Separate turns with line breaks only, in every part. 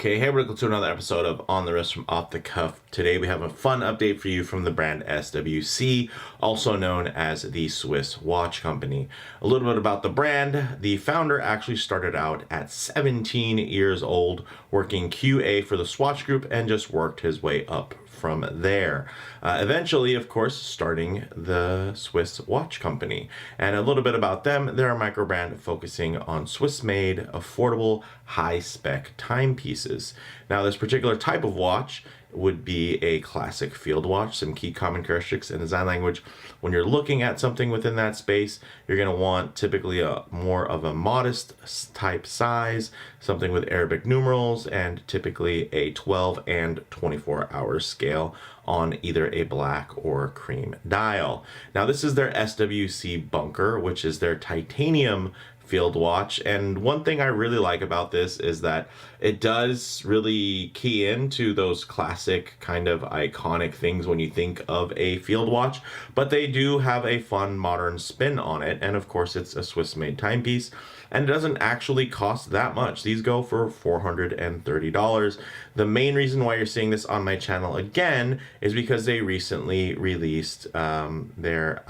Okay, hey, welcome to another episode of On the Wrist from Off the Cuff. Today we have a fun update for you from the brand SWC, also known as the Swiss Watch Company. A little bit about the brand. The founder actually started out at 17 years old working QA for the Swatch Group and just worked his way up from there. Eventually, of course, starting the Swiss Watch Company. And a little bit about them, they're a micro brand focusing on Swiss-made, affordable, high-spec timepieces. Now, this particular type of watch would be a classic field watch. Some key common characteristics in design language. When you're looking at something within that space, you're going to want typically a more of a modest type size, something with Arabic numerals, and typically a 12 and 24 hour scale on either a black or cream dial. Now, this is their SWC Bunker, which is their titanium field watch, and one thing I really like about this is that it does really key into those classic kind of iconic things when you think of a field watch, but they do have a fun modern spin on it, and of course it's a Swiss made timepiece and it doesn't actually cost that much. These go for $430. The main reason why you're seeing this on my channel again is because they recently released their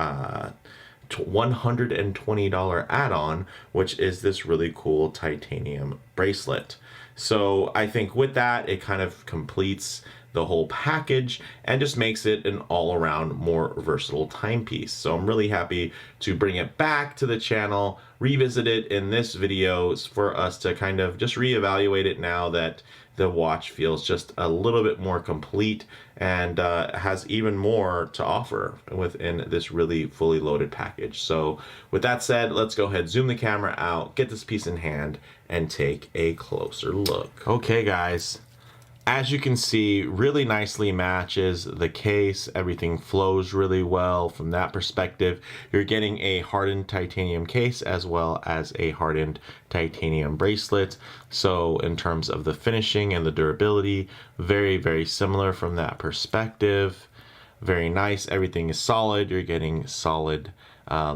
$120 add-on, which is this really cool titanium bracelet. So I think with that, it kind of completes the whole package and just makes it an all-around more versatile timepiece. So I'm really happy to bring it back to the channel, revisit it in this video for us to kind of just reevaluate it now that the watch feels just a little bit more complete and has even more to offer within this really fully loaded package. So with that said, let's go ahead, zoom the camera out, get this piece in hand, and take a closer look. Okay, guys. As you can see, really nicely matches the case. Everything flows really well from that perspective. You're getting a hardened titanium case as well as a hardened titanium bracelet. So in terms of the finishing and the durability, very, very similar from that perspective. Very nice. Everything is solid. You're getting solid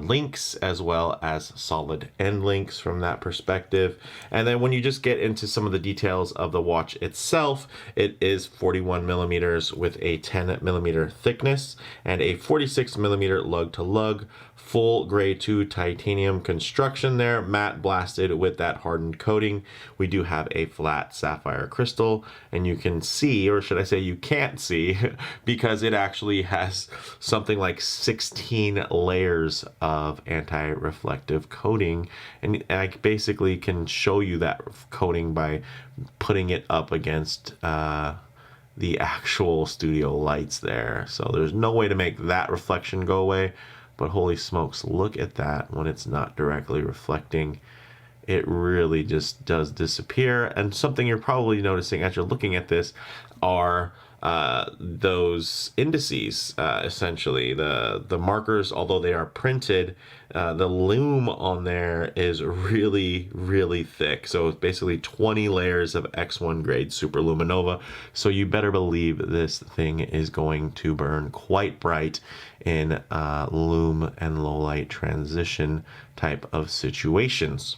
links as well as solid end links from that perspective. And then when you just get into some of the details of the watch itself, it is 41 millimeters with a 10 millimeter thickness and a 46 millimeter lug to lug, full gray 2 titanium construction there, matte blasted with that hardened coating. We do have a flat sapphire crystal, and you can see, or should I say you can't see, because it actually has something like 16 layers of anti-reflective coating, and I basically can show you that coating by putting it up against the actual studio lights there. So there's no way to make that reflection go away, but holy smokes, look at that when it's not directly reflecting. It really just does disappear. And something you're probably noticing as you're looking at this are those indices, essentially the markers, although they are printed, the lume on there is really, really thick. So it's basically 20 layers of X1 grade superluminova. So you better believe this thing is going to burn quite bright in lume and low light transition type of situations.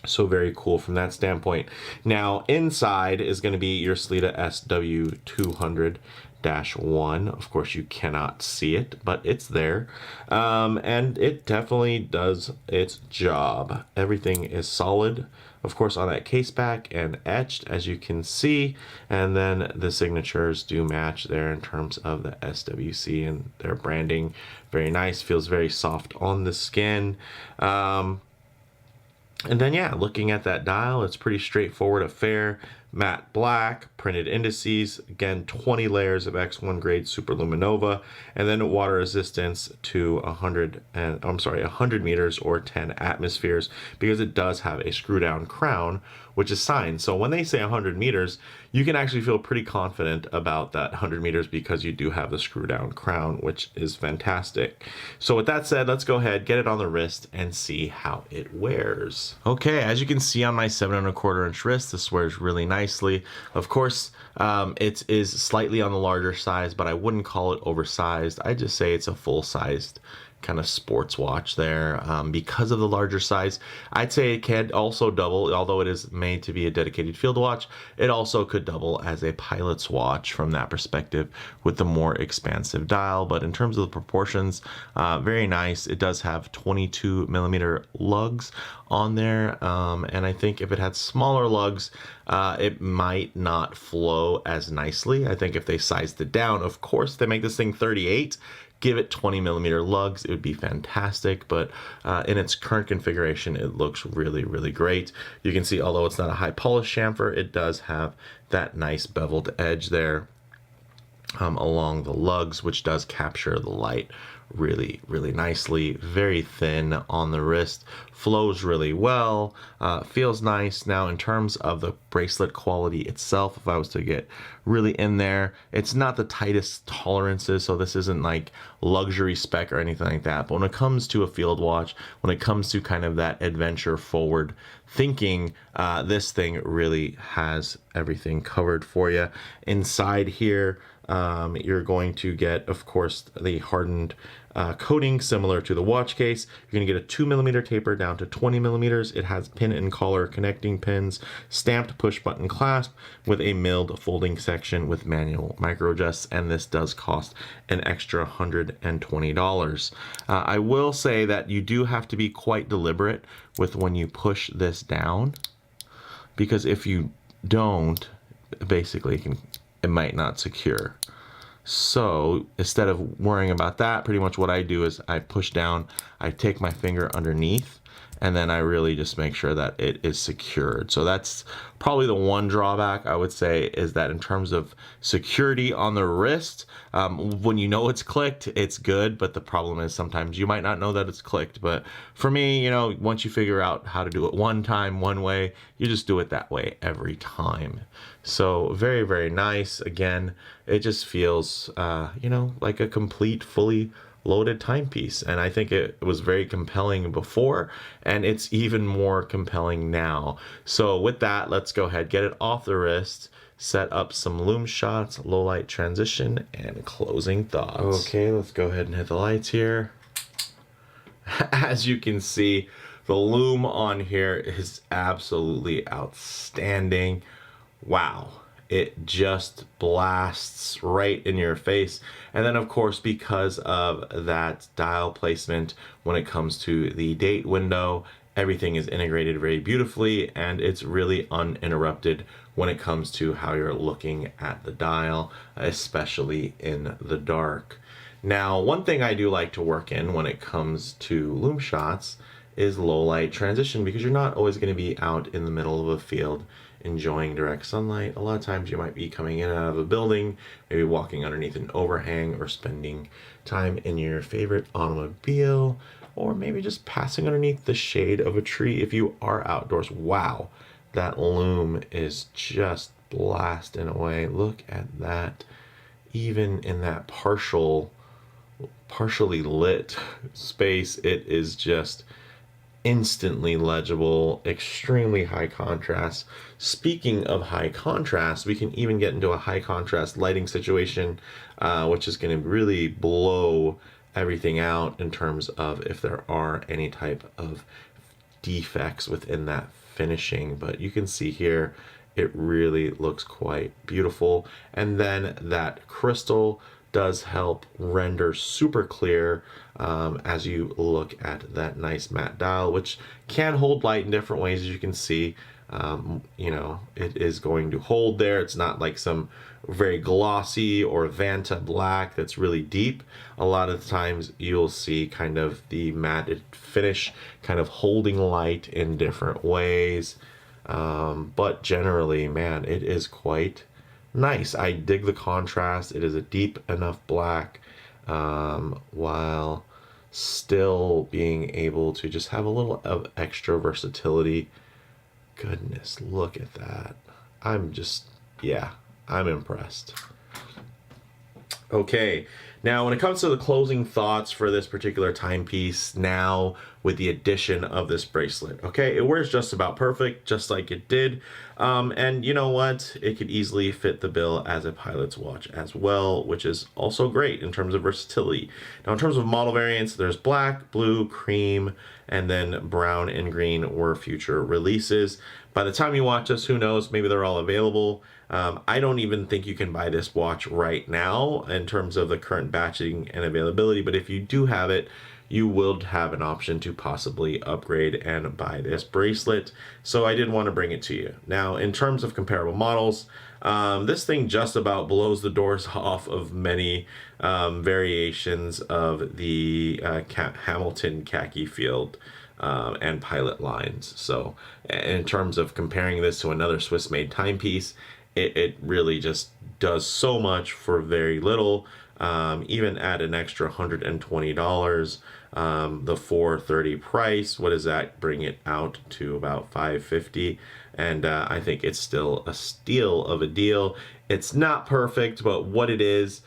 So very cool from that standpoint. Now inside is going to be your Sellita SW200-1. Of course you cannot see it, but it's there. And it definitely does its job. Everything is solid, of course, on that case back and etched, as you can see. And then the signatures do match there in terms of the SWC and their branding. Very nice, feels very soft on the skin. And then, yeah, looking at that dial, it's pretty straightforward affair. Matte black, printed indices, again, 20 layers of X1 grade superluminova, and then water resistance to 100 meters or 10 atmospheres, because it does have a screw down crown, which is signed. So when they say 100 meters, you can actually feel pretty confident about that 100 meters because you do have the screw down crown, which is fantastic. So with that said, let's go ahead, get it on the wrist and see how it wears. Okay, as you can see on my 7¼ inch wrist, this wears really nicely. Of course, it is slightly on the larger size, but I wouldn't call it oversized. I just say it's a full-sized kind of sports watch there. Because of the larger size, I'd say it can also double, although it is made to be a dedicated field watch, it also could double as a pilot's watch from that perspective with the more expansive dial. But in terms of the proportions, very nice. It does have 22 millimeter lugs on there, and I think if it had smaller lugs, it might not flow as nicely. I think if they sized it down, of course they make this thing 38, give it 20 millimeter lugs, it would be fantastic. But in its current configuration, it looks really, really great. You can see, although it's not a high polish chamfer, it does have that nice beveled edge there along the lugs, which does capture the light really, really nicely. Very thin on the wrist, flows really well, feels nice. Now, in terms of the bracelet quality itself, if I was to get really in there, it's not the tightest tolerances, so this isn't like luxury spec or anything like that. But when it comes to a field watch, when it comes to kind of that adventure forward thinking, this thing really has everything covered for you. Inside here, you're going to get, of course, the hardened coating similar to the watch case. You're going to get a 2 millimeter taper down to 20 millimeters. It has pin and collar connecting pins, stamped push button clasp with a milled folding section with manual micro adjusts, and this does cost an extra $120. I will say that you do have to be quite deliberate with when you push this down, because if you don't, basically it might not secure. So instead of worrying about that, pretty much what I do is I push down, I take my finger underneath, and then I really just make sure that it is secured. So that's probably the one drawback I would say, is that in terms of security on the wrist, when you know it's clicked, it's good, but the problem is sometimes you might not know that it's clicked. But for me, you know, once you figure out how to do it one time, one way, you just do it that way every time. So very, very nice. Again, it just feels, you know, like a complete, fully loaded timepiece, and I think it was very compelling before, and it's even more compelling now. So with that, let's go ahead, get it off the wrist, set up some Lume Shots, low light transition, and closing thoughts. Okay, let's go ahead and hit the lights here. As you can see, the Lume on here is absolutely outstanding. Wow. It just blasts right in your face. And then of course, because of that dial placement, when it comes to the date window, everything is integrated very beautifully, and it's really uninterrupted when it comes to how you're looking at the dial, especially in the dark. Now, one thing I do like to work in when it comes to Lume Shots is low light transition, because you're not always going to be out in the middle of a field enjoying direct sunlight. A lot of times you might be coming in and out of a building, maybe walking underneath an overhang, or spending time in your favorite automobile, or maybe just passing underneath the shade of a tree if you are outdoors. Wow, that Lume is just blasting away. Look at that. Even in that partially lit space, it is just instantly legible, extremely high contrast. Speaking of high contrast, we can even get into a high contrast lighting situation, which is going to really blow everything out in terms of if there are any type of defects within that finishing. But you can see here, it really looks quite beautiful. And then that crystal does help render super clear as you look at that nice matte dial, which can hold light in different ways. As you can see, you know, it is going to hold there. It's not like some very glossy or Vanta black that's really deep. A lot of times you'll see kind of the matte finish kind of holding light in different ways. But generally, man, it is quite nice. I dig the contrast. It is a deep enough black, while still being able to just have a little of extra versatility. Goodness, look at that. I'm just, yeah, I'm impressed. Okay, Now, when it comes to the closing thoughts for this particular timepiece, now with the addition of this bracelet, okay, it wears just about perfect, just like it did. And you know what? It could easily fit the bill as a pilot's watch as well, which is also great in terms of versatility. Now, in terms of model variants, there's black, blue, cream, and then brown and green were future releases. By the time you watch this, who knows, maybe they're all available. I don't even think you can buy this watch right now in terms of the current batching and availability, but if you do have it, you will have an option to possibly upgrade and buy this bracelet. So I did want to bring it to you. Now, in terms of comparable models, this thing just about blows the doors off of many variations of the Hamilton khaki field and pilot lines. So in terms of comparing this to another Swiss-made timepiece, it really just does so much for very little. Even at an extra $120, the $430 price, what does that bring it out to? About $550, and I think it's still a steal of a deal. It's not perfect, but what it is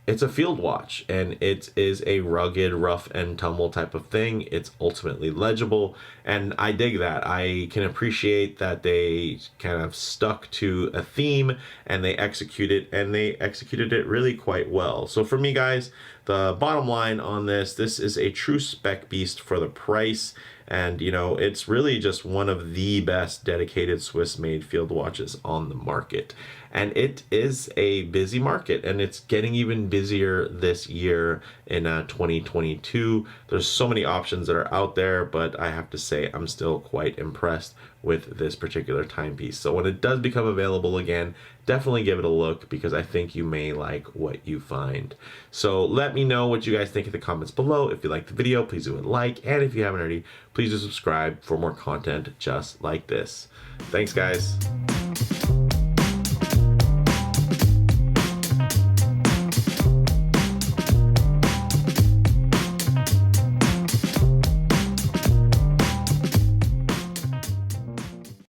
it's a field watch, and it is a rugged, rough and tumble type of thing. It's ultimately legible, and I dig that. I can appreciate that they kind of stuck to a theme and they executed it really quite well. So for me, guys, the bottom line on this is a true spec beast for the price. And, you know, it's really just one of the best dedicated Swiss-made field watches on the market. And it is a busy market, and it's getting even busier this year in 2022. There's so many options that are out there, but I have to say I'm still quite impressed with this particular timepiece. So when it does become available again, definitely give it a look, because I think you may like what you find. So let me know what you guys think in the comments below. If you liked the video, please do a like, and if you haven't already, please do subscribe for more content just like this. Thanks, guys.